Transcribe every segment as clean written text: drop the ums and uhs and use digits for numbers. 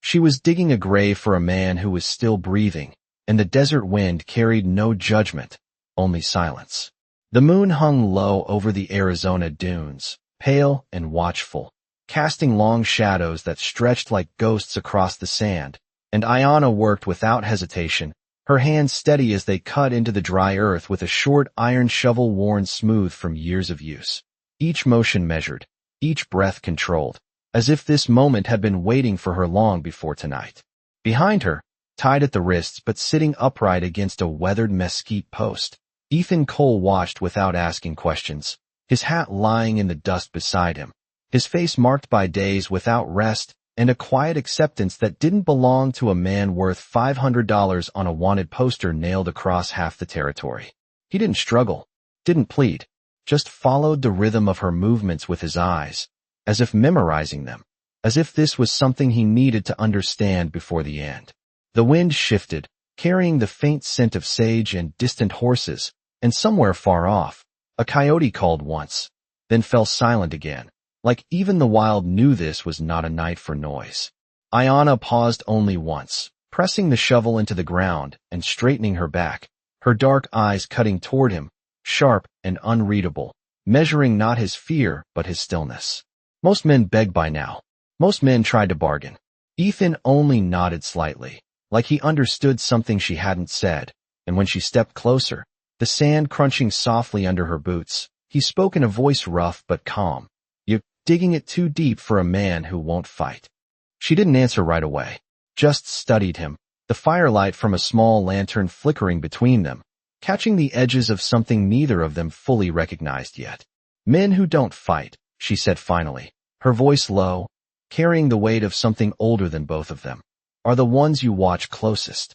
She was digging a grave for a man who was still breathing, and the desert wind carried no judgment, only silence. The moon hung low over the Arizona dunes, pale and watchful, casting long shadows that stretched like ghosts across the sand, and Ayanna worked without hesitation, her hands steady as they cut into the dry earth with a short iron shovel worn smooth from years of use. Each motion measured, each breath controlled, as if this moment had been waiting for her long before tonight. Behind her, tied at the wrists but sitting upright against a weathered mesquite post, Ethan Cole watched without asking questions, his hat lying in the dust beside him, his face marked by days without rest and a quiet acceptance that didn't belong to a man worth $500 on a wanted poster nailed across half the territory. He didn't struggle, didn't plead, just followed the rhythm of her movements with his eyes, as if memorizing them, as if this was something he needed to understand before the end. The wind shifted, carrying the faint scent of sage and distant horses, and somewhere far off, a coyote called once, then fell silent again, like even the wild knew this was not a night for noise. Ayanna paused only once, pressing the shovel into the ground and straightening her back, her dark eyes cutting toward him, sharp and unreadable, measuring not his fear but his stillness. Most men begged by now. Most men tried to bargain. Ethan only nodded slightly, like he understood something she hadn't said, and when she stepped closer, the sand crunching softly under her boots, he spoke in a voice rough but calm. "You're digging it too deep for a man who won't fight." She didn't answer right away, just studied him, the firelight from a small lantern flickering between them, catching the edges of something neither of them fully recognized yet. "Men who don't fight," she said finally, her voice low, carrying the weight of something older than both of them, "are the ones you watch closest."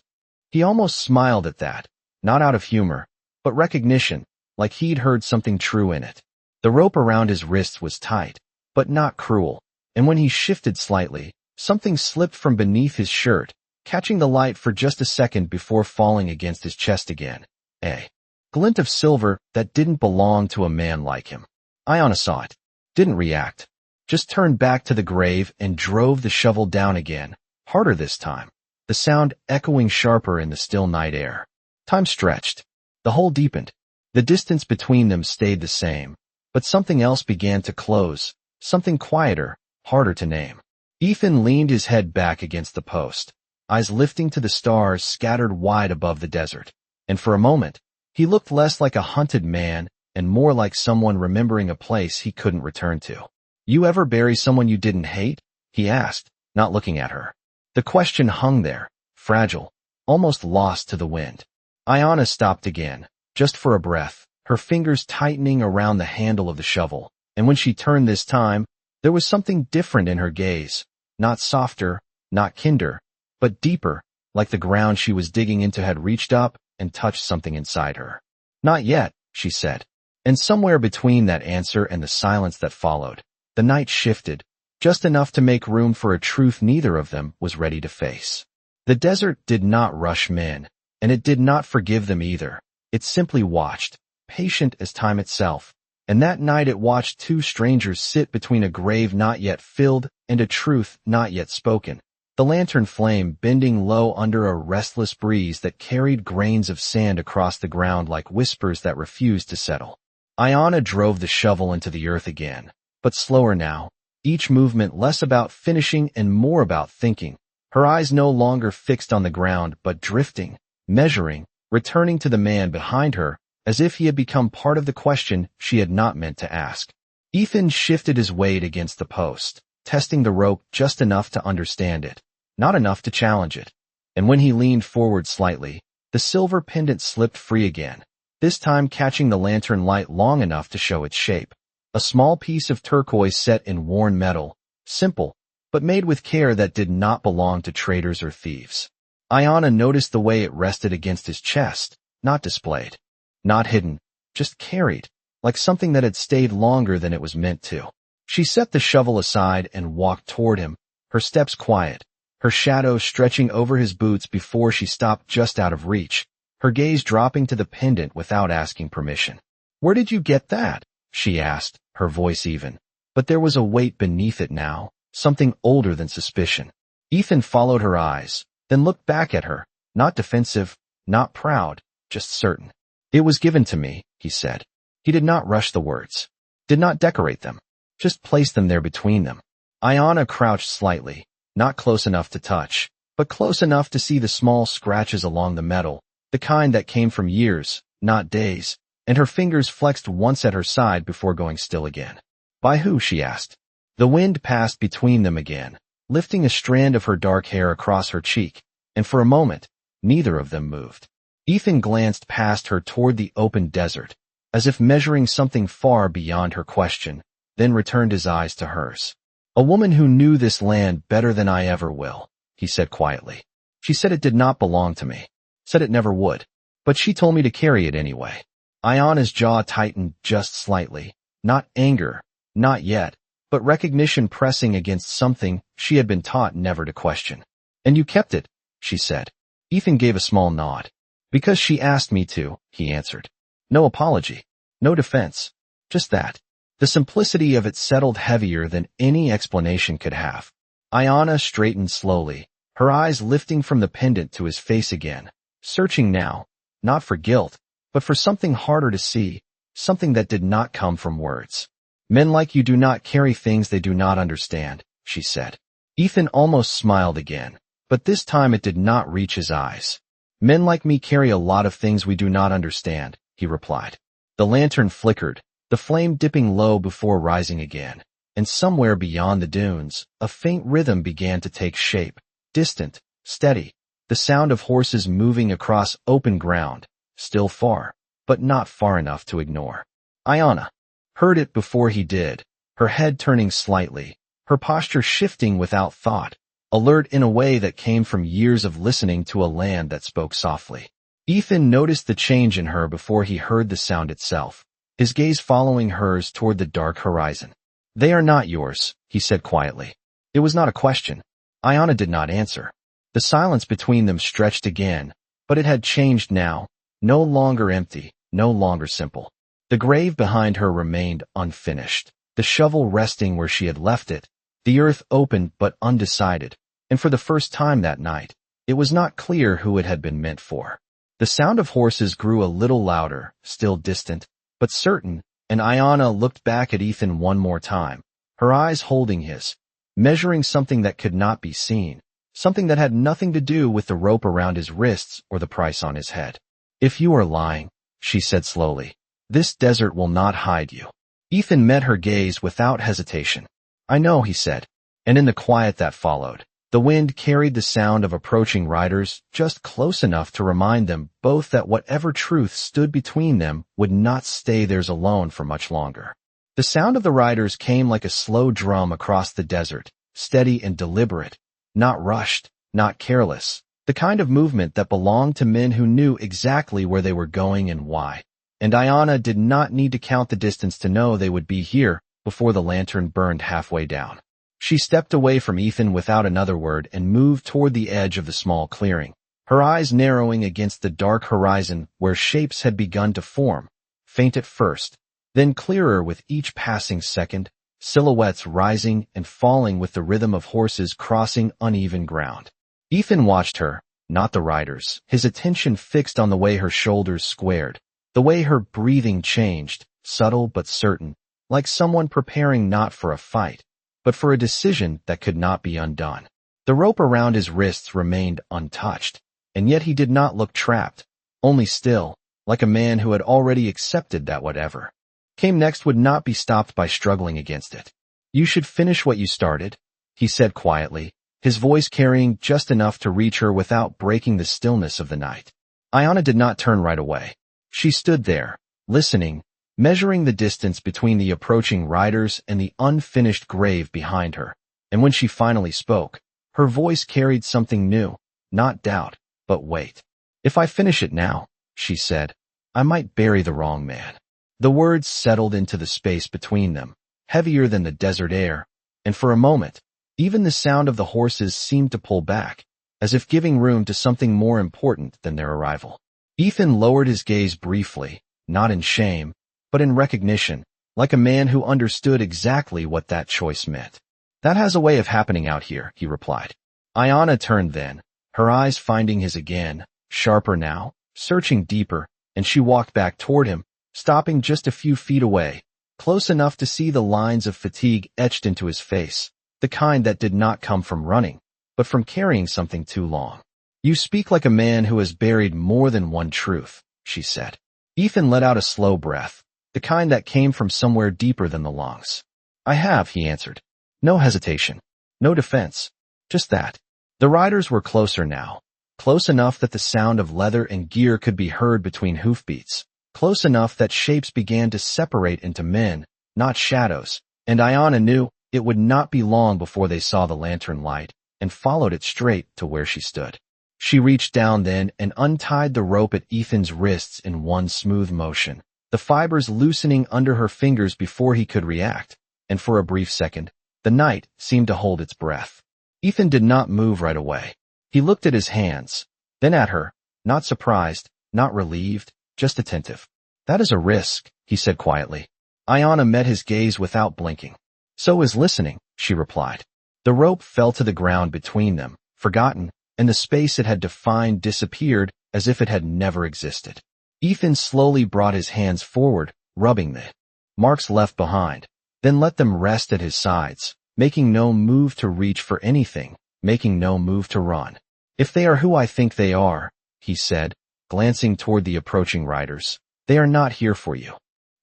He almost smiled at that, not out of humor, but recognition, like he'd heard something true in it. The rope around his wrists was tight, but not cruel, and when he shifted slightly, something slipped from beneath his shirt, catching the light for just a second before falling against his chest again. A glint of silver that didn't belong to a man like him. Ayanna saw it, didn't react, just turned back to the grave and drove the shovel down again, harder this time, the sound echoing sharper in the still night air. Time stretched. The hole deepened. The distance between them stayed the same, but something else began to close, something quieter, harder to name. Ethan leaned his head back against the post, eyes lifting to the stars scattered wide above the desert, and for a moment, he looked less like a hunted man and more like someone remembering a place he couldn't return to. "You ever bury someone you didn't hate?" he asked, not looking at her. The question hung there, fragile, almost lost to the wind. Ayanna stopped again, just for a breath, her fingers tightening around the handle of the shovel, and when she turned this time, there was something different in her gaze, not softer, not kinder, but deeper, like the ground she was digging into had reached up and touched something inside her. "Not yet," she said, and somewhere between that answer and the silence that followed, the night shifted, just enough to make room for a truth neither of them was ready to face. The desert did not rush men, and it did not forgive them either. It simply watched, patient as time itself, and that night it watched two strangers sit between a grave not yet filled and a truth not yet spoken, the lantern flame bending low under a restless breeze that carried grains of sand across the ground like whispers that refused to settle. Ayanna drove the shovel into the earth again, but slower now, each movement less about finishing and more about thinking, her eyes no longer fixed on the ground but drifting, measuring, returning to the man behind her, as if he had become part of the question she had not meant to ask. Ethan shifted his weight against the post, testing the rope just enough to understand it, not enough to challenge it. And when he leaned forward slightly, the silver pendant slipped free again, this time catching the lantern light long enough to show its shape. A small piece of turquoise set in worn metal, simple, but made with care that did not belong to traders or thieves. Ayanna noticed the way it rested against his chest, not displayed, not hidden, just carried, like something that had stayed longer than it was meant to. She set the shovel aside and walked toward him, her steps quiet, her shadow stretching over his boots before she stopped just out of reach, her gaze dropping to the pendant without asking permission. "Where did you get that?" she asked, her voice even. But there was a weight beneath it now, something older than suspicion. Ethan followed her eyes, then looked back at her, not defensive, not proud, just certain. It was given to me, he said. He did not rush the words, did not decorate them, just place them there between them. Ayanna crouched slightly, not close enough to touch, but close enough to see the small scratches along the metal, the kind that came from years, not days, and her fingers flexed once at her side before going still again. By who? She asked. The wind passed between them again, lifting a strand of her dark hair across her cheek, and for a moment, neither of them moved. Ethan glanced past her toward the open desert, as if measuring something far beyond her question, then returned his eyes to hers. A woman who knew this land better than I ever will, he said quietly. She said it did not belong to me, said it never would, but she told me to carry it anyway. Ayanna's jaw tightened just slightly, not anger, not yet, but recognition pressing against something she had been taught never to question. And you kept it, she said. Ethan gave a small nod. Because she asked me to, he answered. No apology, no defense, just that. The simplicity of it settled heavier than any explanation could have. Ayanna straightened slowly, her eyes lifting from the pendant to his face again, searching now, not for guilt, but for something harder to see, something that did not come from words. Men like you do not carry things they do not understand, she said. Ethan almost smiled again, but this time it did not reach his eyes. Men like me carry a lot of things we do not understand, he replied. The lantern flickered, the flame dipping low before rising again, and somewhere beyond the dunes, a faint rhythm began to take shape, distant, steady, the sound of horses moving across open ground, still far, but not far enough to ignore. Ayanna heard it before he did, her head turning slightly, her posture shifting without thought, alert in a way that came from years of listening to a land that spoke softly. Ethan noticed the change in her before he heard the sound itself, his gaze following hers toward the dark horizon. They are not yours, he said quietly. It was not a question. Ayanna did not answer. The silence between them stretched again, but it had changed now, no longer empty, no longer simple. The grave behind her remained unfinished, the shovel resting where she had left it, the earth open but undecided, and for the first time that night, it was not clear who it had been meant for. The sound of horses grew a little louder, still distant, but certain, and Ayanna looked back at Ethan one more time, her eyes holding his, measuring something that could not be seen, something that had nothing to do with the rope around his wrists or the price on his head. If you are lying, she said slowly, this desert will not hide you. Ethan met her gaze without hesitation. I know, he said, and in the quiet that followed, the wind carried the sound of approaching riders just close enough to remind them both that whatever truth stood between them would not stay theirs alone for much longer. The sound of the riders came like a slow drum across the desert, steady and deliberate, not rushed, not careless, the kind of movement that belonged to men who knew exactly where they were going and why. And Ayanna did not need to count the distance to know they would be here before the lantern burned halfway down. She stepped away from Ethan without another word and moved toward the edge of the small clearing, her eyes narrowing against the dark horizon where shapes had begun to form, faint at first, then clearer with each passing second, silhouettes rising and falling with the rhythm of horses crossing uneven ground. Ethan watched her, not the riders, his attention fixed on the way her shoulders squared, the way her breathing changed, subtle but certain, like someone preparing not for a fight, but for a decision that could not be undone. The rope around his wrists remained untouched, and yet he did not look trapped, only still, like a man who had already accepted that whatever came next would not be stopped by struggling against it. You should finish what you started, he said quietly, his voice carrying just enough to reach her without breaking the stillness of the night. Ayanna did not turn right away. She stood there, listening, measuring the distance between the approaching riders and the unfinished grave behind her, and when she finally spoke, her voice carried something new, not doubt, but weight. If I finish it now, she said, I might bury the wrong man. The words settled into the space between them, heavier than the desert air, and for a moment, even the sound of the horses seemed to pull back, as if giving room to something more important than their arrival. Ethan lowered his gaze briefly, not in shame, but in recognition, like a man who understood exactly what that choice meant. That has a way of happening out here, he replied. Ayana turned then, her eyes finding his again, sharper now, searching deeper, and she walked back toward him, stopping just a few feet away, close enough to see the lines of fatigue etched into his face, the kind that did not come from running, but from carrying something too long. "You speak like a man who has buried more than one truth," she said. Ethan let out a slow breath, the kind that came from somewhere deeper than the lungs. "I have," he answered. No hesitation. No defense. Just that. The riders were closer now. Close enough that the sound of leather and gear could be heard between hoofbeats. Close enough that shapes began to separate into men, not shadows, and Ayana knew it would not be long before they saw the lantern light, and followed it straight to where she stood. She reached down then and untied the rope at Ethan's wrists in one smooth motion, the fibers loosening under her fingers before he could react, and for a brief second, the night seemed to hold its breath. Ethan did not move right away. He looked at his hands, then at her, not surprised, not relieved, just attentive. "That is a risk," he said quietly. Ayana met his gaze without blinking. "So is listening," she replied. The rope fell to the ground between them, forgotten, and the space it had defined disappeared as if it had never existed. Ethan slowly brought his hands forward, rubbing the marks left behind, then let them rest at his sides, making no move to reach for anything, making no move to run. "If they are who I think they are," he said, glancing toward the approaching riders, "they are not here for you."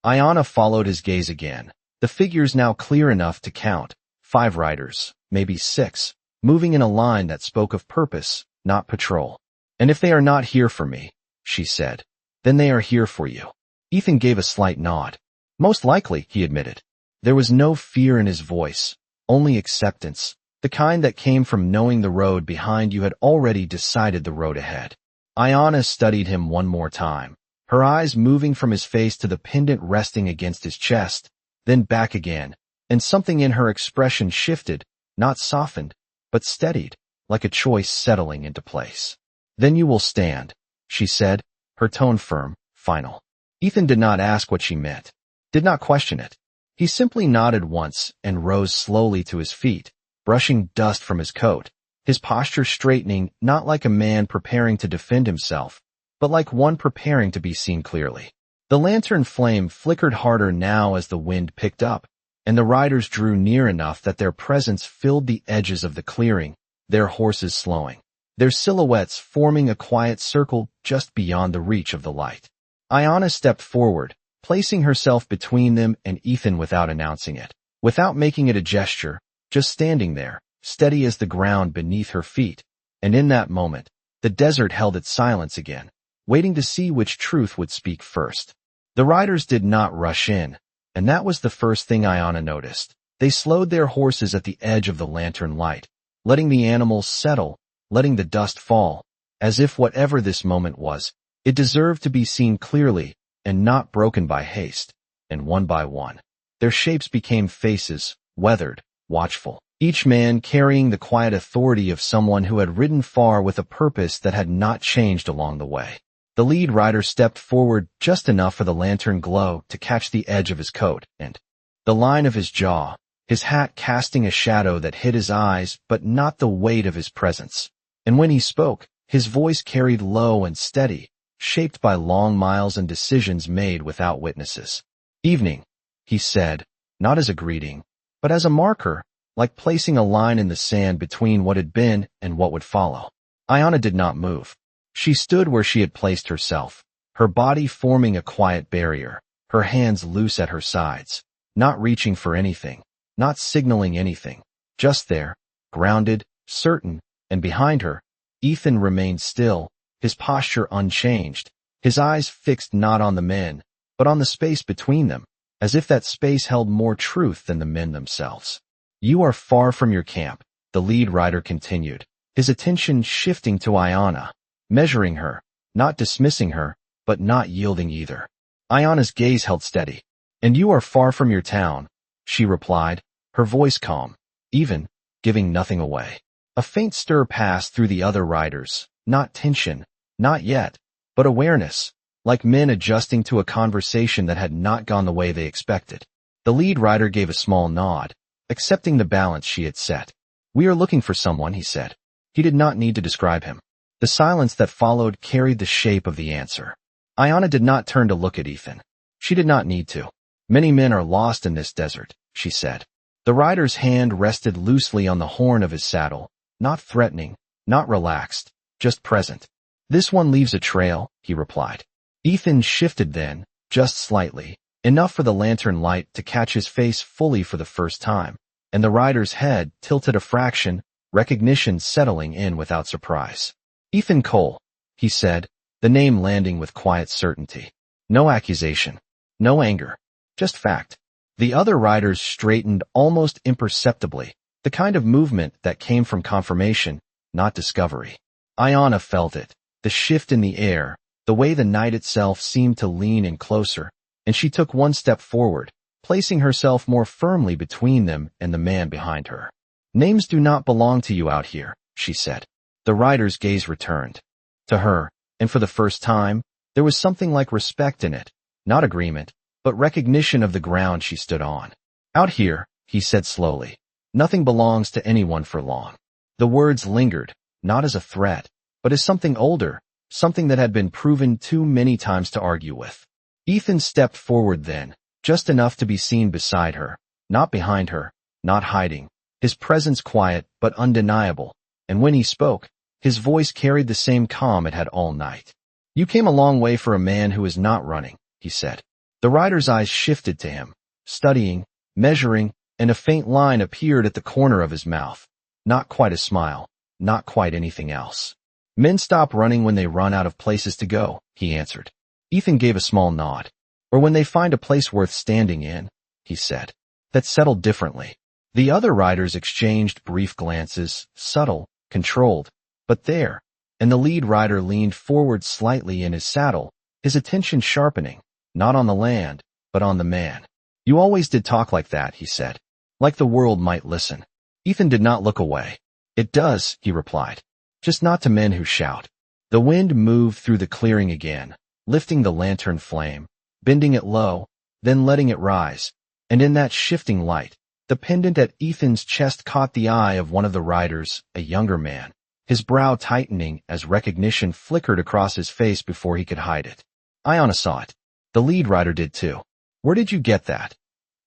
Ayana followed his gaze again, the figures now clear enough to count, 5 riders, maybe 6, moving in a line that spoke of purpose, not patrol. "And if they are not here for me," she said, "then they are here for you." Ethan gave a slight nod. "Most likely," he admitted. There was no fear in his voice, only acceptance, the kind that came from knowing the road behind you had already decided the road ahead. Ayana studied him one more time, her eyes moving from his face to the pendant resting against his chest, then back again, and something in her expression shifted, not softened, but steadied, like a choice settling into place. "Then you will stand," she said, her tone firm, final. Ethan did not ask what she meant, did not question it. He simply nodded once and rose slowly to his feet, brushing dust from his coat, his posture straightening not like a man preparing to defend himself, but like one preparing to be seen clearly. The lantern flame flickered harder now as the wind picked up, and the riders drew near enough that their presence filled the edges of the clearing, their horses slowing, their silhouettes forming a quiet circle just beyond the reach of the light. Ayana stepped forward, placing herself between them and Ethan without announcing it, without making it a gesture, just standing there, steady as the ground beneath her feet, and in that moment, the desert held its silence again, waiting to see which truth would speak first. The riders did not rush in, and that was the first thing Ayana noticed. They slowed their horses at the edge of the lantern light, letting the animals settle, letting the dust fall, as if whatever this moment was, it deserved to be seen clearly and not broken by haste, and one by one, their shapes became faces, weathered, watchful, each man carrying the quiet authority of someone who had ridden far with a purpose that had not changed along the way. The lead rider stepped forward just enough for the lantern glow to catch the edge of his coat and the line of his jaw, his hat casting a shadow that hid his eyes but not the weight of his presence. And when he spoke, his voice carried low and steady, shaped by long miles and decisions made without witnesses. "Evening," he said, not as a greeting, but as a marker, like placing a line in the sand between what had been and what would follow. Ayana did not move. She stood where she had placed herself, her body forming a quiet barrier, her hands loose at her sides, not reaching for anything, not signaling anything, just there, grounded, certain, and behind her, Ethan remained still, his posture unchanged, his eyes fixed not on the men, but on the space between them, as if that space held more truth than the men themselves. "You are far from your camp," the lead rider continued, his attention shifting to Ayana, measuring her, not dismissing her, but not yielding either. Ayana's gaze held steady. "And you are far from your town," she replied, her voice calm, even, giving nothing away. A faint stir passed through the other riders, not tension, not yet, but awareness, like men adjusting to a conversation that had not gone the way they expected. The lead rider gave a small nod, accepting the balance she had set. "We are looking for someone," he said. He did not need to describe him. The silence that followed carried the shape of the answer. Ayanna did not turn to look at Ethan. She did not need to. Many men are lost in this desert, she said. The rider's hand rested loosely on the horn of his saddle, not threatening, not relaxed, just present. This one leaves a trail, he replied. Ethan shifted then, just slightly, enough for the lantern light to catch his face fully for the first time, and the rider's head tilted a fraction, recognition settling in without surprise. Ethan Cole, he said, the name landing with quiet certainty. No accusation. No anger. Just fact. The other riders straightened almost imperceptibly, the kind of movement that came from confirmation, not discovery. Ayanna felt it, the shift in the air, the way the night itself seemed to lean in closer, and she took one step forward, placing herself more firmly between them and the man behind her. Names do not belong to you out here, she said. The rider's gaze returned. To her, and for the first time, there was something like respect in it, not agreement, but recognition of the ground she stood on. Out here, he said slowly, nothing belongs to anyone for long. The words lingered, not as a threat, but as something older, something that had been proven too many times to argue with. Ethan stepped forward then, just enough to be seen beside her, not behind her, not hiding, his presence quiet but undeniable, and when he spoke, his voice carried the same calm it had all night. You came a long way for a man who is not running, he said. The rider's eyes shifted to him, studying, measuring, and a faint line appeared at the corner of his mouth. Not quite a smile, not quite anything else. Men stop running when they run out of places to go, he answered. Ethan gave a small nod. Or when they find a place worth standing in, he said. That settled differently. The other riders exchanged brief glances, subtle, controlled, but there, and the lead rider leaned forward slightly in his saddle, his attention sharpening, not on the land, but on the man. You always did talk like that, he said. Like the world might listen. Ethan did not look away. It does, he replied. Just not to men who shout. The wind moved through the clearing again, lifting the lantern flame, bending it low, then letting it rise, and in that shifting light, the pendant at Ethan's chest caught the eye of one of the riders, a younger man, his brow tightening as recognition flickered across his face before he could hide it. Ayanna saw it. The lead rider did too. Where did you get that?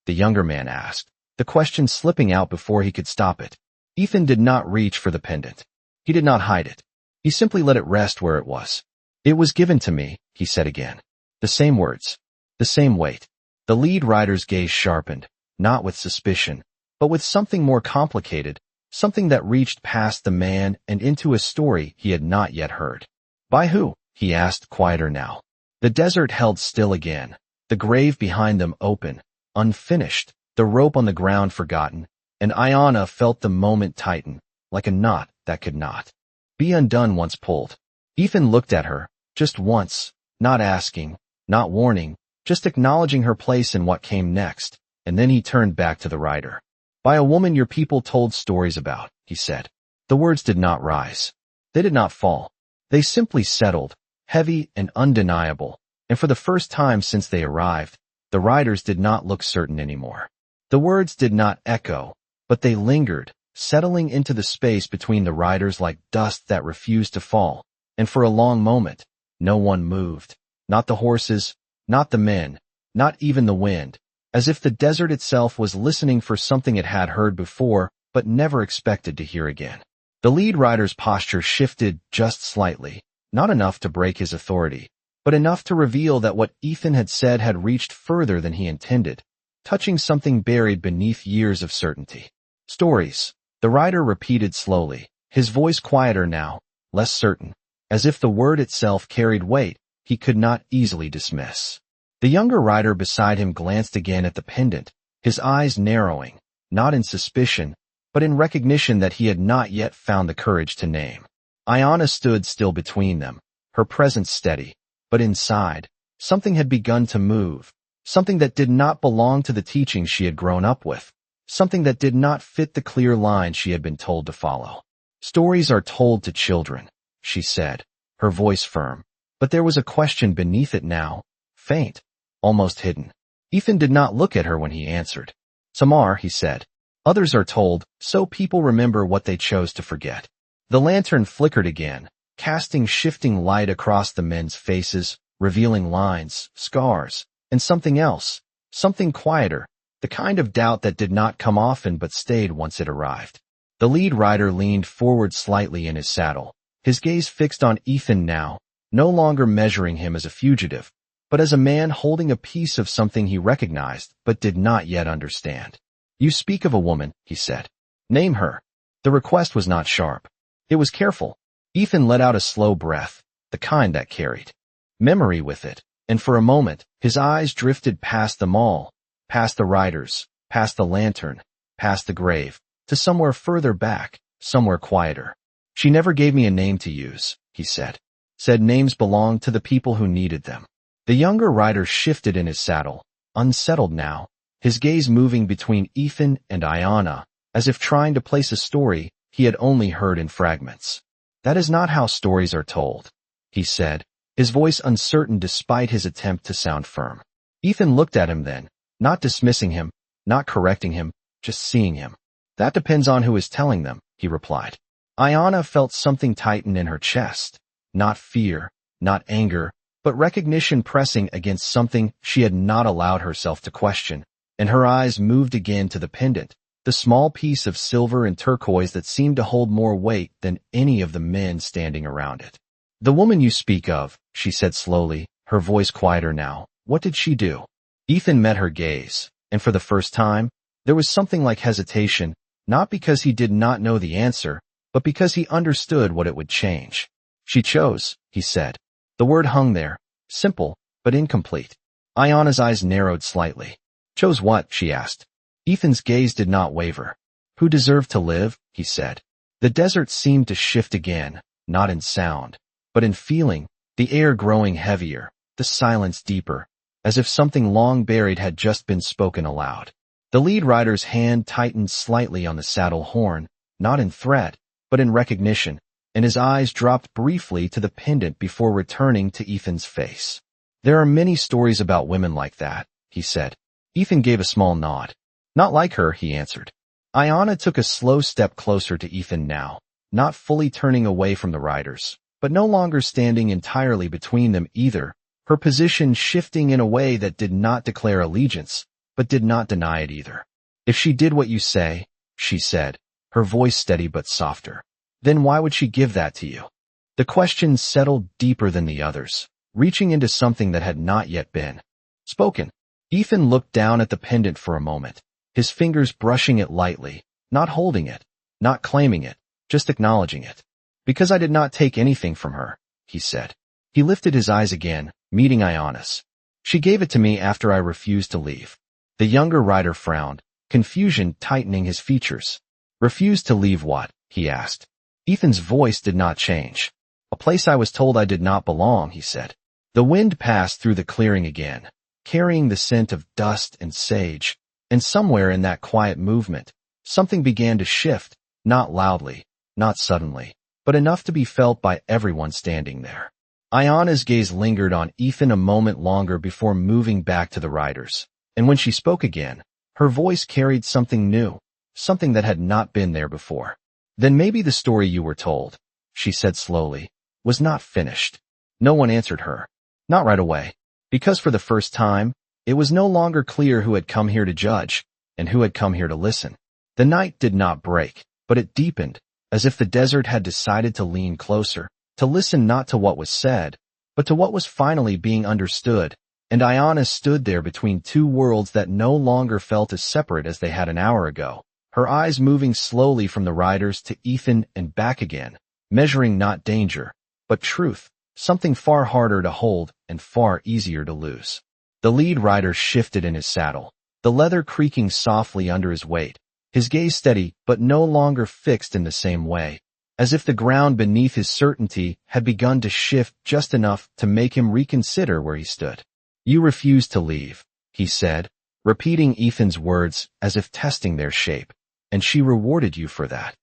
The younger man asked, the question slipping out before he could stop it. Ethan did not reach for the pendant. He did not hide it. He simply let it rest where it was. It was given to me, he said again. The same words. The same weight. The lead rider's gaze sharpened, not with suspicion, but with something more complicated, something that reached past the man and into a story he had not yet heard. By who? He asked, quieter now. The desert held still again, the grave behind them open, unfinished, the rope on the ground forgotten, and Ayanna felt the moment tighten, like a knot that could not be undone once pulled. Ethan looked at her, just once, not asking, not warning, just acknowledging her place in what came next, and then he turned back to the rider. By a woman your people told stories about, he said. The words did not rise. They did not fall. They simply settled, heavy and undeniable, and for the first time since they arrived, the riders did not look certain anymore. The words did not echo, but they lingered, settling into the space between the riders like dust that refused to fall, and for a long moment, no one moved. Not the horses, not the men, not even the wind, as if the desert itself was listening for something it had heard before, but never expected to hear again. The lead rider's posture shifted just slightly, not enough to break his authority, but enough to reveal that what Ethan had said had reached further than he intended, touching something buried beneath years of certainty. Stories, the rider repeated slowly, his voice quieter now, less certain, as if the word itself carried weight he could not easily dismiss. The younger rider beside him glanced again at the pendant, his eyes narrowing, not in suspicion, but in recognition that he had not yet found the courage to name. Ayanna stood still between them, her presence steady, but inside, something had begun to move, something that did not belong to the teaching she had grown up with, something that did not fit the clear line she had been told to follow. Stories are told to children, she said, her voice firm, but there was a question beneath it now, faint, almost hidden. Ethan did not look at her when he answered. Some are, he said. Others are told, so people remember what they chose to forget. The lantern flickered again, casting shifting light across the men's faces, revealing lines, scars, and something else, something quieter, the kind of doubt that did not come often but stayed once it arrived. The lead rider leaned forward slightly in his saddle, his gaze fixed on Ethan now, no longer measuring him as a fugitive, but as a man holding a piece of something he recognized but did not yet understand. "You speak of a woman," he said. "Name her." The request was not sharp. It was careful. Ethan let out a slow breath, the kind that carried memory with it, and for a moment, his eyes drifted past them all, past the riders, past the lantern, past the grave, to somewhere further back, somewhere quieter. "She never gave me a name to use," he said. "Said names belonged to the people who needed them." The younger rider shifted in his saddle, unsettled now, his gaze moving between Ethan and Ayanna, as if trying to place a story he had only heard in fragments. "That is not how stories are told," he said, his voice uncertain despite his attempt to sound firm. Ethan looked at him then, not dismissing him, not correcting him, just seeing him. "That depends on who is telling them," he replied. Ayanna felt something tighten in her chest, not fear, not anger, but recognition pressing against something she had not allowed herself to question, and her eyes moved again to the pendant, the small piece of silver and turquoise that seemed to hold more weight than any of the men standing around it. "The woman you speak of," she said slowly, her voice quieter now, "what did she do?" Ethan met her gaze, and for the first time, there was something like hesitation, not because he did not know the answer, but because he understood what it would change. "She chose," he said. The word hung there, simple, but incomplete. Ayanna's eyes narrowed slightly. "Chose what?" she asked. Ethan's gaze did not waver. "Who deserved to live?" he said. The desert seemed to shift again, not in sound, but in feeling, the air growing heavier, the silence deeper, as if something long buried had just been spoken aloud. The lead rider's hand tightened slightly on the saddle horn, not in threat, but in recognition, and his eyes dropped briefly to the pendant before returning to Ethan's face. "There are many stories about women like that," he said. Ethan gave a small nod. "Not like her," he answered. Ayanna took a slow step closer to Ethan now, not fully turning away from the riders, but no longer standing entirely between them either, her position shifting in a way that did not declare allegiance, but did not deny it either. "If she did what you say," she said, her voice steady but softer, "then why would she give that to you?" The question settled deeper than the others, reaching into something that had not yet been spoken. Ethan looked down at the pendant for a moment, his fingers brushing it lightly, not holding it, not claiming it, just acknowledging it. "Because I did not take anything from her," he said. He lifted his eyes again, meeting Ayanna's. "She gave it to me after I refused to leave." The younger rider frowned, confusion tightening his features. "Refused to leave what?" he asked. Ethan's voice did not change. "A place I was told I did not belong," he said. The wind passed through the clearing again, carrying the scent of dust and sage, and somewhere in that quiet movement, something began to shift, not loudly, not suddenly, but enough to be felt by everyone standing there. Ayanna's gaze lingered on Ethan a moment longer before moving back to the riders, and when she spoke again, her voice carried something new, something that had not been there before. "Then maybe the story you were told," she said slowly, "was not finished." No one answered her. Not right away, because for the first time, it was no longer clear who had come here to judge, and who had come here to listen. The night did not break, but it deepened, as if the desert had decided to lean closer, to listen not to what was said, but to what was finally being understood, and Ayanna stood there between two worlds that no longer felt as separate as they had an hour ago, her eyes moving slowly from the riders to Ethan and back again, measuring not danger, but truth, something far harder to hold and far easier to lose. The lead rider shifted in his saddle, the leather creaking softly under his weight, his gaze steady but no longer fixed in the same way, as if the ground beneath his certainty had begun to shift just enough to make him reconsider where he stood. "You refused to leave," he said, repeating Ethan's words as if testing their shape, "and she rewarded you for that."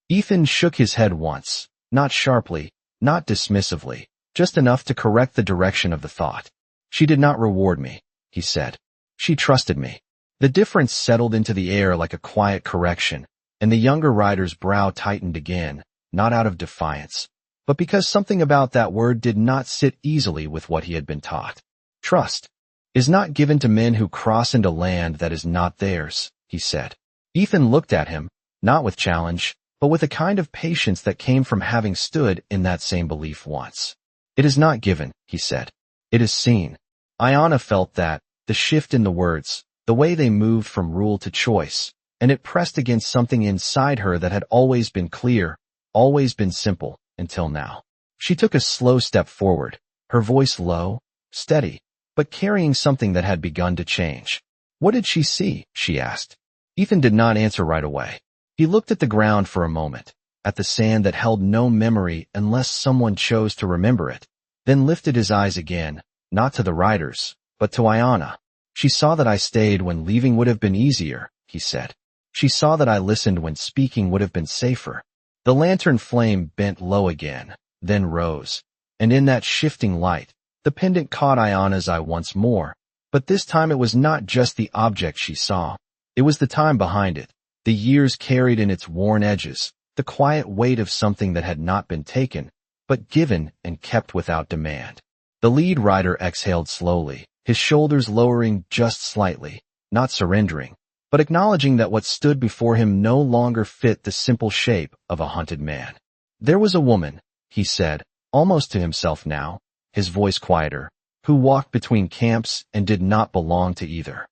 Ethan shook his head once, not sharply, not dismissively, just enough to correct the direction of the thought. "She did not reward me," he said. "She trusted me." The difference settled into the air like a quiet correction, and the younger rider's brow tightened again, not out of defiance, but because something about that word did not sit easily with what he had been taught. Trust is not given to men who cross into land that is not theirs, he said. Ethan looked at him, not with challenge, but with a kind of patience that came from having stood in that same belief once. It is not given, he said. It is seen. Ayanna felt that, the shift in the words, the way they moved from rule to choice, and it pressed against something inside her that had always been clear, always been simple, until now. She took a slow step forward, her voice low, steady, but carrying something that had begun to change. What did she see? She asked. Ethan did not answer right away. He looked at the ground for a moment, at the sand that held no memory unless someone chose to remember it, then lifted his eyes again, not to the riders, but to Ayanna. She saw that I stayed when leaving would have been easier, he said. She saw that I listened when speaking would have been safer. The lantern flame bent low again, then rose, and in that shifting light, the pendant caught Ayanna's eye once more, but this time it was not just the object she saw. It was the time behind it, the years carried in its worn edges, the quiet weight of something that had not been taken, but given and kept without demand. The lead rider exhaled slowly, his shoulders lowering just slightly, not surrendering, but acknowledging that what stood before him no longer fit the simple shape of a hunted man. There was a woman, he said, almost to himself now, his voice quieter, who walked between camps and did not belong to either.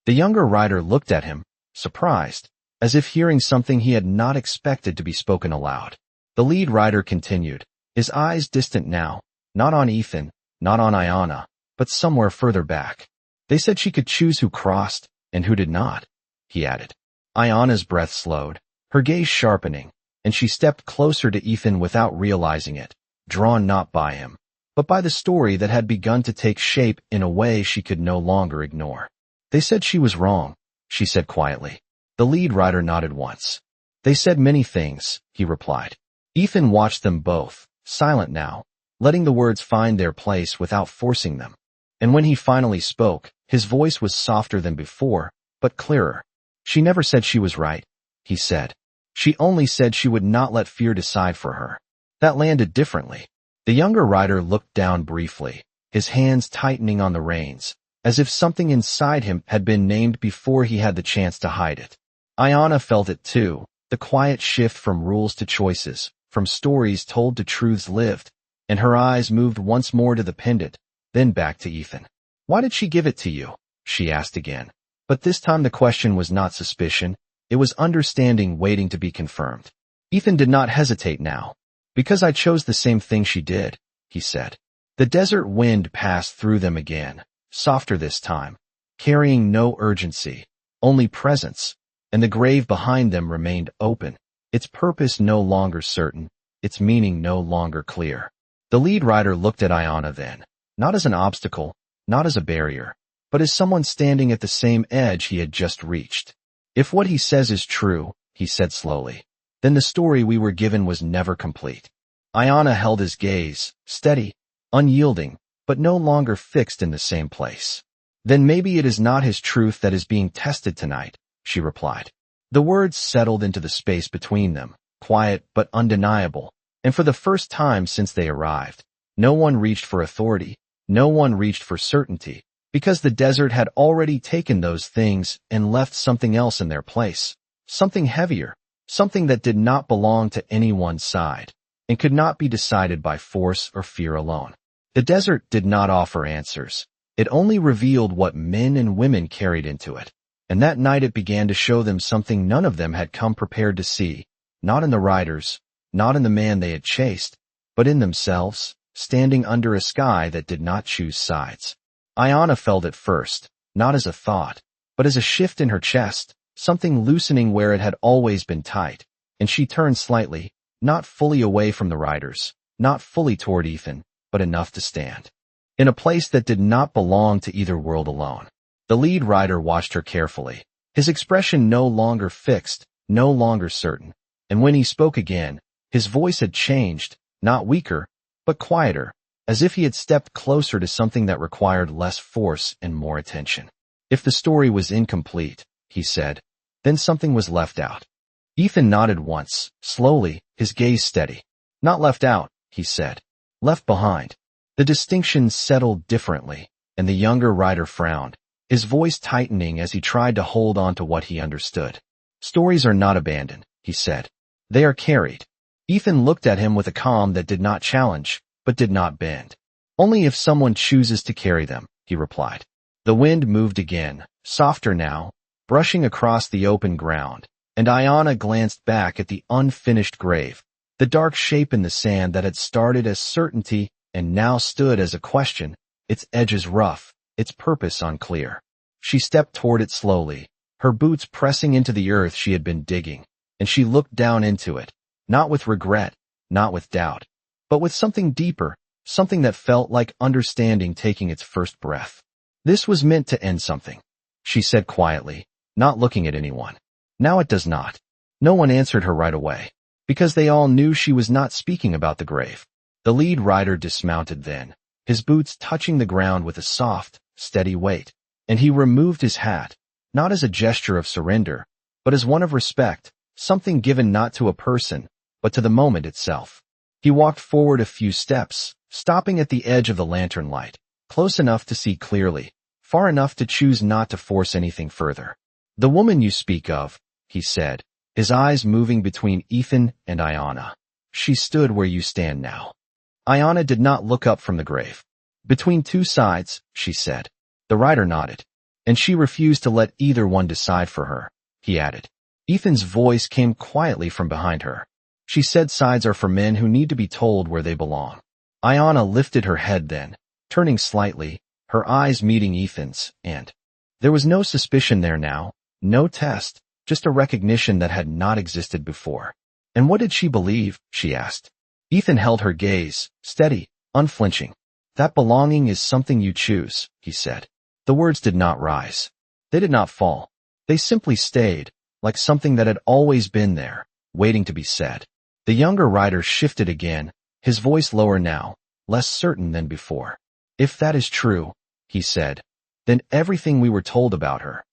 The younger rider looked at him, surprised, as if hearing something he had not expected to be spoken aloud. The lead rider continued, his eyes distant now, not on Ethan, not on Ayanna, but somewhere further back. They said she could choose who crossed and who did not, he added. Ayanna's breath slowed, her gaze sharpening, and she stepped closer to Ethan without realizing it, drawn not by him, but by the story that had begun to take shape in a way she could no longer ignore. They said she was wrong, she said quietly. The lead rider nodded once. They said many things, he replied. Ethan watched them both, silent now, letting the words find their place without forcing them. And when he finally spoke, his voice was softer than before, but clearer. She never said she was right, he said. She only said she would not let fear decide for her. That landed differently. The younger rider looked down briefly, his hands tightening on the reins, as if something inside him had been named before he had the chance to hide it. Ayanna felt it too, the quiet shift from rules to choices, from stories told to truths lived, and her eyes moved once more to the pendant, then back to Ethan. Why did she give it to you? She asked again. But this time the question was not suspicion, it was understanding waiting to be confirmed. Ethan did not hesitate now. Because I chose the same thing she did, he said. The desert wind passed through them again, softer this time, carrying no urgency, only presence, and the grave behind them remained open, its purpose no longer certain, its meaning no longer clear. The lead rider looked at Ayanna then, not as an obstacle, not as a barrier, but as someone standing at the same edge he had just reached. If what he says is true, he said slowly, then the story we were given was never complete. Ayanna held his gaze, steady, unyielding, but no longer fixed in the same place. Then maybe it is not his truth that is being tested tonight, she replied. The words settled into the space between them, quiet but undeniable, and for the first time since they arrived, no one reached for authority, no one reached for certainty, because the desert had already taken those things and left something else in their place, something heavier, something that did not belong to any one side, and could not be decided by force or fear alone. The desert did not offer answers. It only revealed what men and women carried into it, and that night it began to show them something none of them had come prepared to see, not in the riders, not in the man they had chased, but in themselves, standing under a sky that did not choose sides. Ayanna felt it first, not as a thought, but as a shift in her chest, something loosening where it had always been tight, and she turned slightly, not fully away from the riders, not fully toward Ethan, but enough to stand in a place that did not belong to either world alone. The lead rider watched her carefully, his expression no longer fixed, no longer certain, and when he spoke again, his voice had changed, not weaker, but quieter, as if he had stepped closer to something that required less force and more attention. If the story was incomplete, he said, then something was left out. Ethan nodded once, slowly, his gaze steady. Not left out, he said. Left behind. The distinction settled differently, and the younger rider frowned, his voice tightening as he tried to hold on to what he understood. Stories are not abandoned, he said. They are carried. Ethan looked at him with a calm that did not challenge, but did not bend. Only if someone chooses to carry them, he replied. The wind moved again, softer now, brushing across the open ground, and Ayanna glanced back at the unfinished grave, the dark shape in the sand that had started as certainty and now stood as a question, its edges rough, its purpose unclear. She stepped toward it slowly, her boots pressing into the earth she had been digging, and she looked down into it, not with regret, not with doubt, but with something deeper, something that felt like understanding taking its first breath. This was meant to end something, she said quietly, not looking at anyone. Now it does not. No one answered her right away, because they all knew she was not speaking about the grave. The lead rider dismounted then, his boots touching the ground with a soft, steady weight, and he removed his hat, not as a gesture of surrender, but as one of respect, something given not to a person, but to the moment itself. He walked forward a few steps, stopping at the edge of the lantern light, close enough to see clearly, far enough to choose not to force anything further. The woman you speak of, he said, his eyes moving between Ethan and Ayanna. She stood where you stand now. Ayanna did not look up from the grave. Between two sides, she said. The rider nodded. And she refused to let either one decide for her, he added. Ethan's voice came quietly from behind her. She said sides are for men who need to be told where they belong. Ayanna lifted her head then, turning slightly, her eyes meeting Ethan's, and there was no suspicion there now, no test, just a recognition that had not existed before. And what did she believe? She asked. Ethan held her gaze, steady, unflinching. That belonging is something you choose, he said. The words did not rise. They did not fall. They simply stayed, like something that had always been there, waiting to be said. The younger rider shifted again, his voice lower now, less certain than before. If that is true, he said, then everything we were told about her.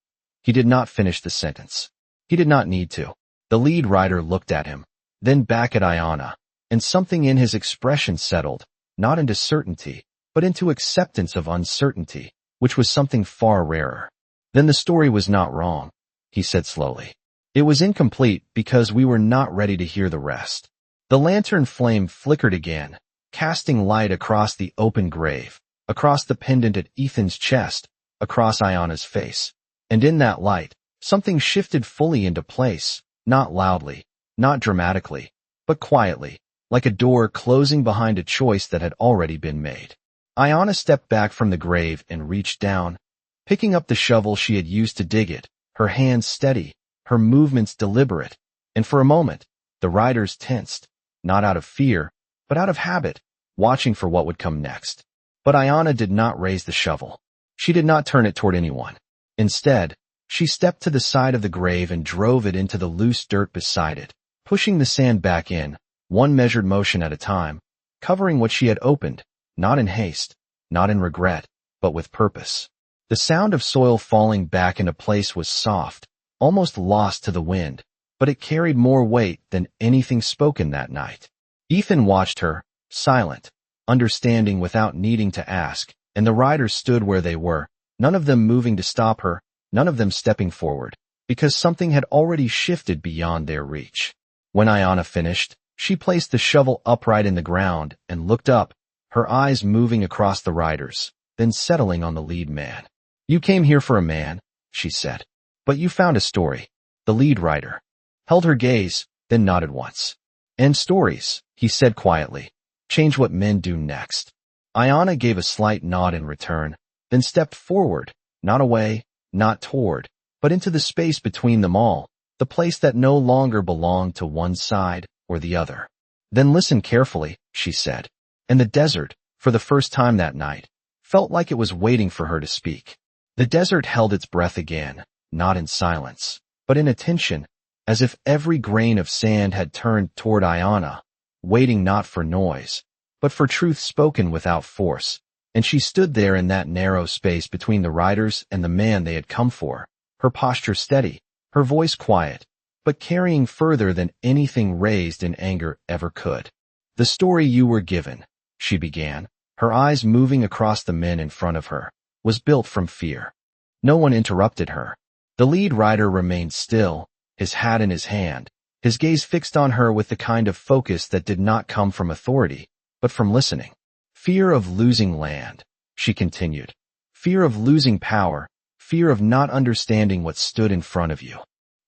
He did not finish the sentence. He did not need to. The lead rider looked at him, then back at Ayanna, and something in his expression settled, not into certainty, but into acceptance of uncertainty, which was something far rarer. Then the story was not wrong, he said slowly. It was incomplete because we were not ready to hear the rest. The lantern flame flickered again, casting light across the open grave, across the pendant at Ethan's chest, across Ayanna's face. And in that light, something shifted fully into place, not loudly, not dramatically, but quietly, like a door closing behind a choice that had already been made. Ayanna stepped back from the grave and reached down, picking up the shovel she had used to dig it, her hands steady, her movements deliberate, and for a moment, the riders tensed, not out of fear, but out of habit, watching for what would come next. But Ayanna did not raise the shovel. She did not turn it toward anyone. Instead, she stepped to the side of the grave and drove it into the loose dirt beside it, pushing the sand back in, one measured motion at a time, covering what she had opened, not in haste, not in regret, but with purpose. The sound of soil falling back into place was soft, almost lost to the wind, but it carried more weight than anything spoken that night. Ethan watched her, silent, understanding without needing to ask, and the riders stood where they were, none of them moving to stop her, none of them stepping forward, because something had already shifted beyond their reach. When Ayanna finished, she placed the shovel upright in the ground and looked up, her eyes moving across the riders, then settling on the lead man. You came here for a man, she said, but you found a story. The lead rider held her gaze, then nodded once. And stories, he said quietly, change what men do next. Ayanna gave a slight nod in return, then stepped forward, not away, not toward, but into the space between them all, the place that no longer belonged to one side or the other. Then listen carefully, she said. And the desert, for the first time that night, felt like it was waiting for her to speak. The desert held its breath again, not in silence, but in attention, as if every grain of sand had turned toward Ayanna, waiting not for noise, but for truth spoken without force. And she stood there in that narrow space between the riders and the man they had come for, her posture steady, her voice quiet, but carrying further than anything raised in anger ever could. "The story you were given," she began, her eyes moving across the men in front of her, "was built from fear." No one interrupted her. The lead rider remained still, his hat in his hand, his gaze fixed on her with the kind of focus that did not come from authority, but from listening. "Fear of losing land," she continued. "Fear of losing power, fear of not understanding what stood in front of you."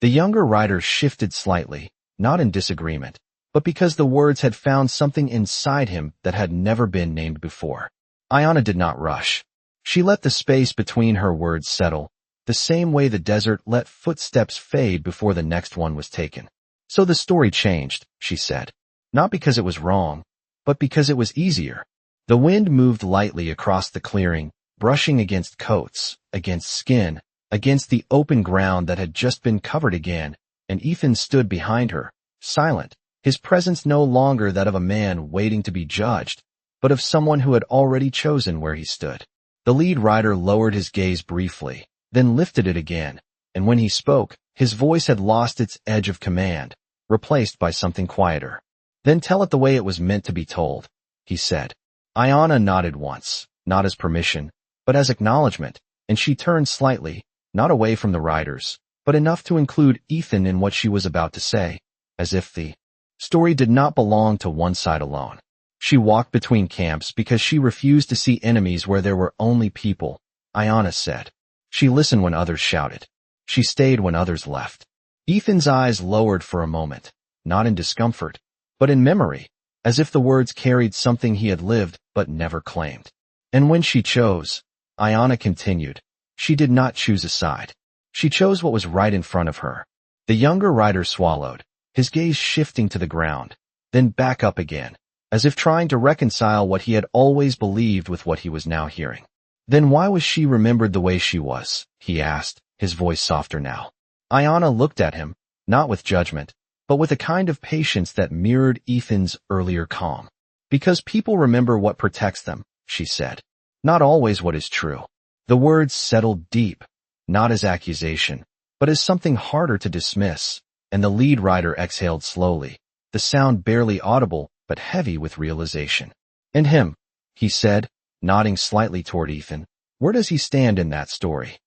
The younger rider shifted slightly, not in disagreement, but because the words had found something inside him that had never been named before. Ayanna did not rush. She let the space between her words settle, the same way the desert let footsteps fade before the next one was taken. "So the story changed," she said. "Not because it was wrong, but because it was easier." The wind moved lightly across the clearing, brushing against coats, against skin, against the open ground that had just been covered again, and Ethan stood behind her, silent, his presence no longer that of a man waiting to be judged, but of someone who had already chosen where he stood. The lead rider lowered his gaze briefly, then lifted it again, and when he spoke, his voice had lost its edge of command, replaced by something quieter. "Then tell it the way it was meant to be told," he said. Ayanna nodded once, not as permission, but as acknowledgement, and she turned slightly, not away from the riders, but enough to include Ethan in what she was about to say, as if the story did not belong to one side alone. She walked between camps because she refused to see enemies where there were only people, Ayanna said. She listened when others shouted. She stayed when others left. Ethan's eyes lowered for a moment, not in discomfort, but in memory, as if the words carried something he had lived but never claimed. And when she chose, Ayanna continued, she did not choose a side. She chose what was right in front of her. The younger rider swallowed, his gaze shifting to the ground, then back up again, as if trying to reconcile what he had always believed with what he was now hearing. "Then why was she remembered the way she was?" he asked, his voice softer now. Ayanna looked at him, not with judgment, but with a kind of patience that mirrored Ethan's earlier calm. "Because people remember what protects them," she said. "Not always what is true." The words settled deep, not as accusation, but as something harder to dismiss, and the lead rider exhaled slowly, the sound barely audible but heavy with realization. "And him," he said, nodding slightly toward Ethan. "Where does he stand in that story?"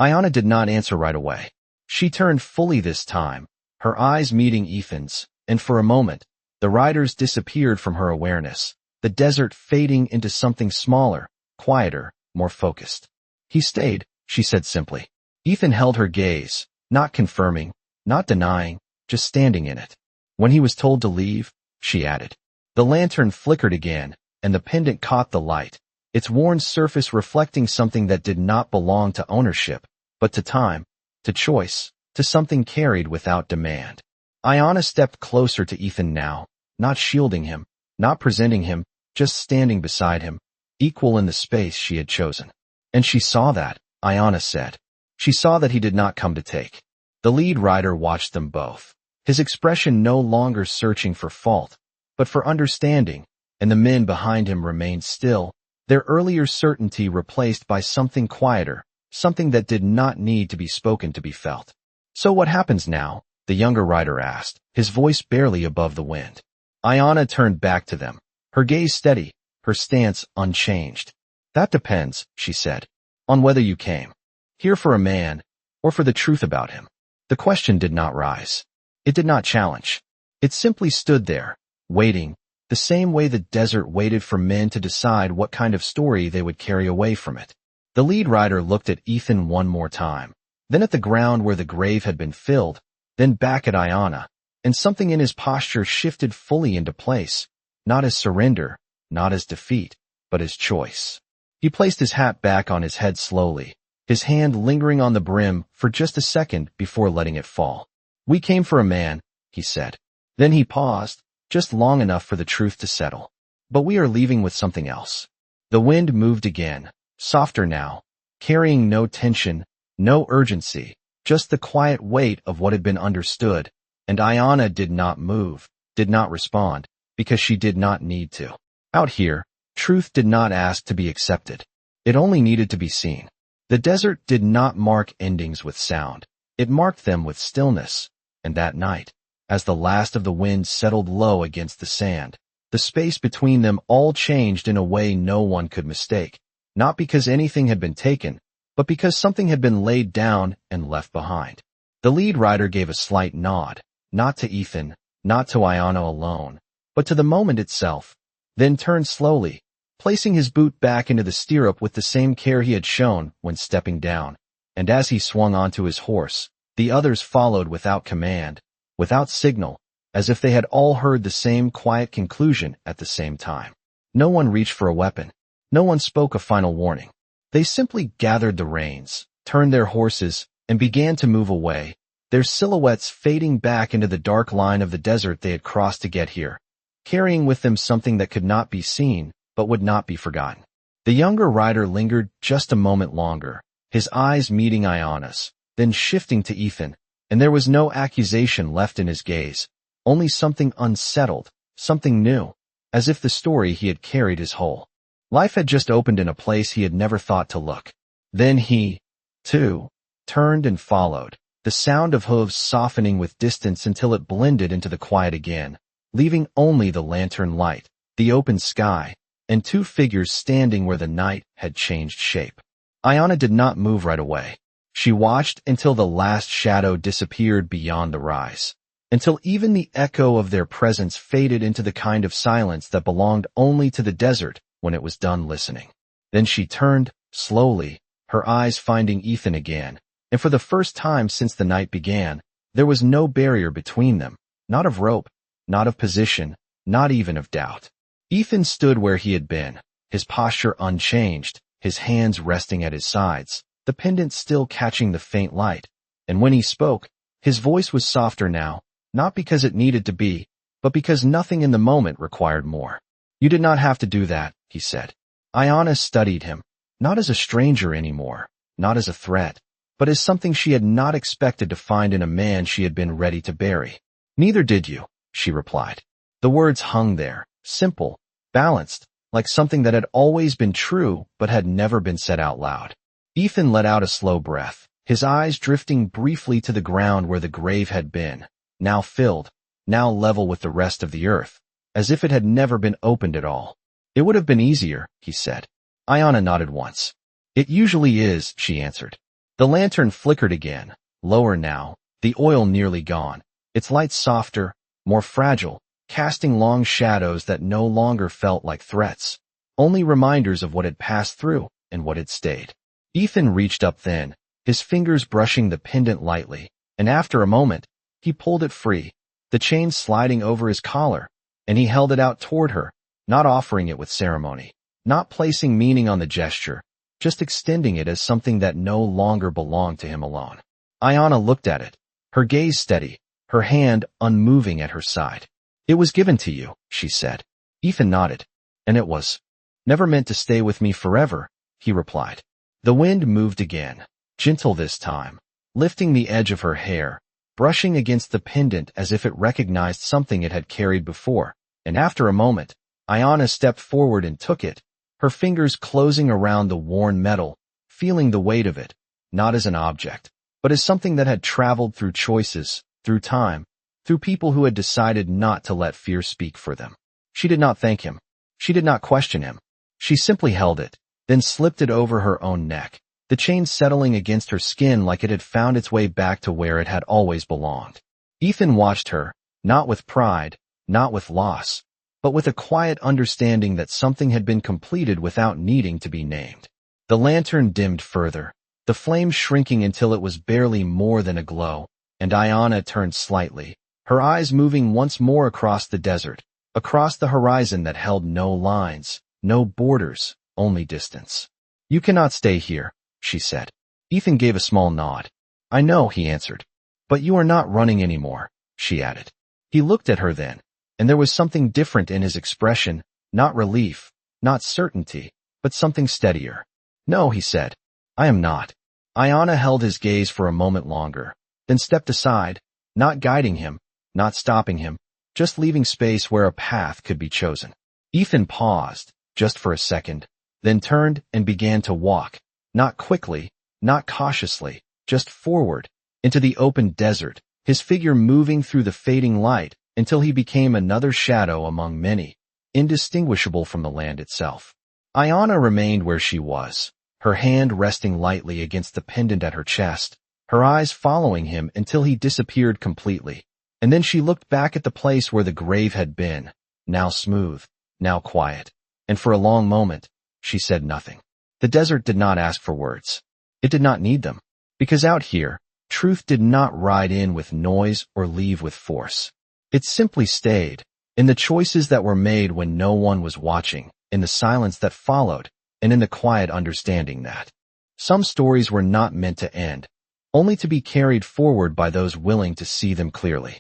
Ayanna did not answer right away. She turned fully this time, her eyes meeting Ethan's, and for a moment, the riders disappeared from her awareness, the desert fading into something smaller, quieter, more focused. "He stayed," she said simply. Ethan held her gaze, not confirming, not denying, just standing in it. "When he was told to leave," she added. The lantern flickered again, and the pendant caught the light, its worn surface reflecting something that did not belong to ownership, but to time, to choice, to something carried without demand. Ayanna stepped closer to Ethan now, not shielding him, not presenting him, just standing beside him, equal in the space she had chosen. And she saw that, Ayanna said. She saw that he did not come to take. The lead rider watched them both, his expression no longer searching for fault, but for understanding, and the men behind him remained still, their earlier certainty replaced by something quieter, something that did not need to be spoken to be felt. "So what happens now?" the younger rider asked, his voice barely above the wind. Ayanna turned back to them, her gaze steady, her stance unchanged. "That depends," she said, "on whether you came here for a man, or for the truth about him." The question did not rise. It did not challenge. It simply stood there, waiting, the same way the desert waited for men to decide what kind of story they would carry away from it. The lead rider looked at Ethan one more time, then at the ground where the grave had been filled, then back at Ayanna, and something in his posture shifted fully into place, not as surrender, not as defeat, but as choice. He placed his hat back on his head slowly, his hand lingering on the brim for just a second before letting it fall. "We came for a man," he said. Then he paused, just long enough for the truth to settle. "But we are leaving with something else." The wind moved again, softer now, carrying no tension, no urgency, just the quiet weight of what had been understood, and Ayanna did not move, did not respond, because she did not need to. Out here, truth did not ask to be accepted. It only needed to be seen. The desert did not mark endings with sound. It marked them with stillness, And that night, as the last of the wind settled low against the sand, the space between them all changed in a way no one could mistake, not because anything had been taken, but because something had been laid down and left behind. The lead rider gave a slight nod, not to Ethan, not to Iana alone, but to the moment itself, then turned slowly, placing his boot back into the stirrup with the same care he had shown when stepping down. And as he swung onto his horse, the others followed without command, without signal, as if they had all heard the same quiet conclusion at the same time. No one reached for a weapon. No one spoke a final warning. They simply gathered the reins, turned their horses, and began to move away, their silhouettes fading back into the dark line of the desert they had crossed to get here, carrying with them something that could not be seen, but would not be forgotten. The younger rider lingered just a moment longer, his eyes meeting Iana's, then shifting to Ethan, and there was no accusation left in his gaze, only something unsettled, something new, as if the story he had carried his whole life had just opened in a place he had never thought to look. Then he, too, turned and followed, the sound of hooves softening with distance until it blended into the quiet again, leaving only the lantern light, the open sky, and two figures standing where the night had changed shape. Iana did not move right away. She watched until the last shadow disappeared beyond the rise, until even the echo of their presence faded into the kind of silence that belonged only to the desert when it was done listening. Then she turned, slowly, her eyes finding Ethan again, and for the first time since the night began, there was no barrier between them, not of rope, not of position, not even of doubt. Ethan stood where he had been, his posture unchanged, his hands resting at his sides, the pendant still catching the faint light, and when he spoke, his voice was softer now, not because it needed to be, but because nothing in the moment required more. "You did not have to do that," he said. Iana studied him, not as a stranger anymore, not as a threat, but as something she had not expected to find in a man she had been ready to bury. "Neither did you," she replied. The words hung there, simple, balanced, like something that had always been true but had never been said out loud. Ethan let out a slow breath, his eyes drifting briefly to the ground where the grave had been, now filled, now level with the rest of the earth, as if it had never been opened at all. "It would have been easier," he said. Iana nodded once. "It usually is," she answered. The lantern flickered again, lower now, the oil nearly gone, its light softer, more fragile, casting long shadows that no longer felt like threats, only reminders of what had passed through and what had stayed. Ethan reached up then, his fingers brushing the pendant lightly, and after a moment, he pulled it free, the chain sliding over his collar, and he held it out toward her, not offering it with ceremony, not placing meaning on the gesture, just extending it as something that no longer belonged to him alone. Iana looked at it, her gaze steady, her hand unmoving at her side. "It was given to you," she said. Ethan nodded. "And it was never meant to stay with me forever," he replied. The wind moved again, gentle this time, lifting the edge of her hair, brushing against the pendant as if it recognized something it had carried before, and after a moment, Iana stepped forward and took it, her fingers closing around the worn metal, feeling the weight of it, not as an object, but as something that had traveled through choices, through time, through people who had decided not to let fear speak for them. She did not thank him. She did not question him. She simply held it, then slipped it over her own neck, the chain settling against her skin like it had found its way back to where it had always belonged. Ethan watched her, not with pride, not with loss, but with a quiet understanding that something had been completed without needing to be named. The lantern dimmed further, the flame shrinking until it was barely more than a glow, and Iana turned slightly, her eyes moving once more across the desert, across the horizon that held no lines, no borders, only distance. "You cannot stay here," she said. Ethan gave a small nod. "I know," he answered. "But you are not running anymore," she added. He looked at her then, and there was something different in his expression, not relief, not certainty, but something steadier. "No," he said. "I am not." Iana held his gaze for a moment longer, then stepped aside, not guiding him, not stopping him, just leaving space where a path could be chosen. Ethan paused, just for a second, then turned and began to walk, not quickly, not cautiously, just forward, into the open desert, his figure moving through the fading light until he became another shadow among many, indistinguishable from the land itself. Ayana remained where she was, her hand resting lightly against the pendant at her chest, her eyes following him until he disappeared completely. And then she looked back at the place where the grave had been, now smooth, now quiet, and for a long moment, she said nothing. The desert did not ask for words. It did not need them, because out here, truth did not ride in with noise or leave with force. It simply stayed, in the choices that were made when no one was watching, in the silence that followed, and in the quiet understanding that some stories were not meant to end, only to be carried forward by those willing to see them clearly.